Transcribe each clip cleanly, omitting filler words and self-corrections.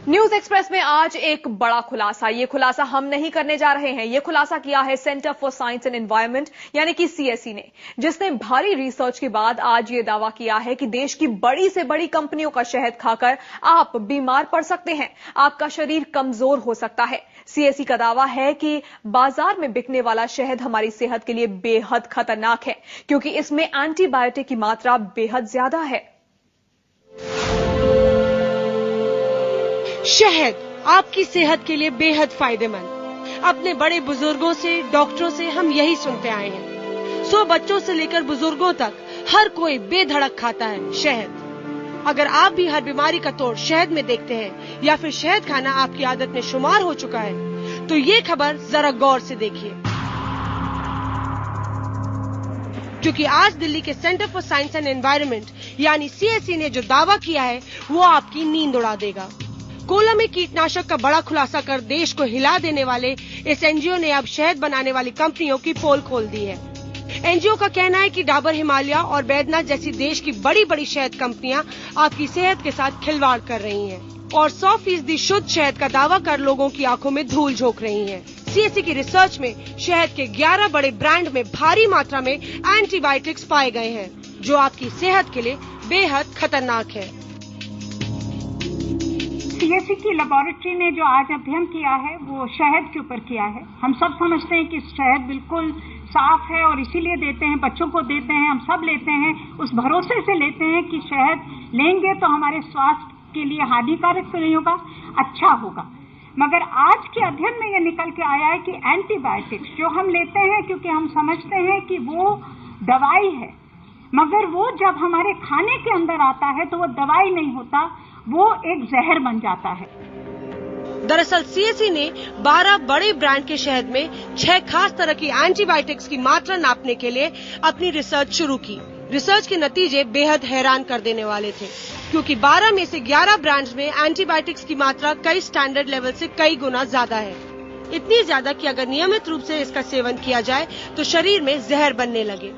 News express में आज एक बड़ा खुलासा। ये खुलासा हम नहीं करने जा रहे हैं। ये खुलासा किया है centre for science and environment यानी कि सीएसई ने, जिसने भारी रिसर्च के बाद आज ये दावा किया है कि देश की बड़ी से बड़ी कंपनियों का शहद खाकर आप बीमार पड़ सकते हैं, आपका शरीर कमजोर हो सकता है। सीएसई का दावा है कि बाजार में बिकने वाला शहद हमारी सेहत के लिए बेहद खतरनाक है, क्योंकि इसमें एंटीबायोटिक की मात्रा बेहद ज्यादा है। शहद आपकी सेहत के लिए बेहद फायदेमंद। अपने बड़े बुजुर्गों से, डॉक्टरों से हम यही सुनते आए हैं। 100 बच्चों से लेकर बुजुर्गों तक हर कोई बेधड़क खाता है शहद। अगर आप भी हर बीमारी का तोड़ शहद में देखते हैं या फिर शहद खाना आपकी आदत में शुमार हो चुका है, तो ये खबर जरा गौर से देखिए, क्योंकि आज दिल्ली के centre for science and environment यानी सीएसई ने जो दावा किया है वो आपकी नींद उड़ा देगा। कोला में कीटनाशक का बड़ा खुलासा कर देश को हिला देने वाले इस एनजीओ ने अब शहद बनाने वाली कंपनियों की पोल खोल दी है। एनजीओ का कहना है कि डाबर हिमालय और बैद्यनाथ जैसी देश की बड़ी बड़ी शहद कंपनियां आपकी सेहत के साथ खिलवाड़ कर रही हैं और 100% शुद्ध शहद का दावा कर लोगों की आंखों में धूल झोंक रही हैं। सीएसई की रिसर्च में शहद के 11 बड़े ब्रांड में भारी मात्रा में एंटीबायोटिक्स पाए गए हैं, जो आपकी सेहत के लिए बेहद खतरनाक है। सीएसई की लेबोरेटरी ने जो आज अध्ययन किया है वो शहद के ऊपर किया है। हम सब समझते हैं कि शहद बिल्कुल साफ है और इसीलिए देते हैं, बच्चों को देते हैं, हम सब लेते हैं, उस भरोसे से लेते हैं कि शहद लेंगे तो हमारे स्वास्थ्य के लिए हानिकारक तो नहीं होगा, अच्छा होगा। मगर आज के अध्ययन में ये निकल के आया है कि एंटीबायोटिक्स जो हम लेते हैं क्योंकि हम समझते हैं कि वो दवाई है, मगर वो जब हमारे खाने के अंदर आता है तो वो दवाई नहीं होता, वो एक जहर बन जाता है। दरअसल सीएसई ने 12 बड़े ब्रांड के शहद में 6 खास तरह की एंटीबायोटिक्स की मात्रा नापने के लिए अपनी रिसर्च शुरू की। रिसर्च के नतीजे बेहद हैरान कर देने वाले थे, क्योंकि 12 में से 11 ब्रांड्स में एंटीबायोटिक्स की मात्रा कई स्टैंडर्ड लेवल से कई गुना ज्यादा है। इतनी ज्यादा कि अगर नियमित रूप से इसका सेवन किया जाए तो शरीर में जहर बनने लगे।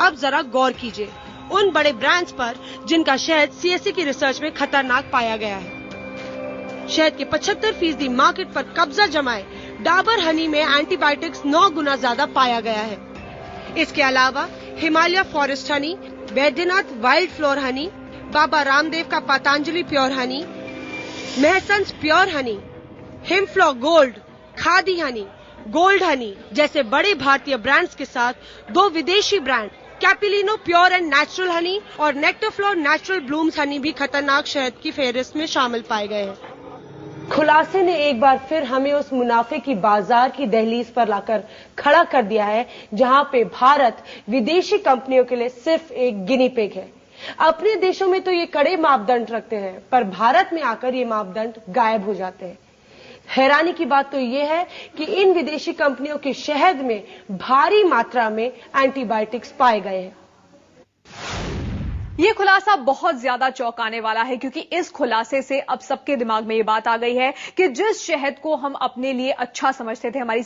अब जरा गौर कीजिए उन बड़े ब्रांड्स पर जिनका शहद सीएसई की रिसर्च में खतरनाक पाया गया है। शहद के 75% मार्केट पर कब्जा जमाए डाबर हनी में एंटीबायोटिक्स 9 गुना ज्यादा पाया गया है। इसके अलावा Himalaya forest honey, Baidyanath wild flower honey, Baba Ramdev का पतंजलि प्योर हनी, महसंस प्योर हनी, हिमफ्लॉ gold, Khadi honey, gold honey जैसे बड़े भारतीय ब्रांड्स के साथ 2 विदेशी brand Capilano pure and natural honey और नेक्टरफ्लोर नेचुरल ब्लूम्स हनी भी खतरनाक शहद की फेहरिस्त में शामिल पाए गए हैं। खुलासे ने एक बार फिर हमें उस मुनाफे की बाजार की दहलीज पर लाकर खड़ा कर दिया है, जहां पे भारत विदेशी कंपनियों के लिए सिर्फ एक गिनी पिग है। अपने देशों में तो ये कड़े मापदंड रखते हैं, पर भारत में आकर ये मापदंड गायब हो जाते हैं। हैरानी की बात तो ये है कि इन विदेशी कंपनियों के शहद में भारी मात्रा में एंटीबायोटिक्स पाए गए हैं। ये खुलासा बहुत ज्यादा चौंकाने वाला है, क्योंकि इस खुलासे से अब सबके दिमाग में ये बात आ गई है कि जिस शहद को हम अपने लिए अच्छा समझते थे, हमारी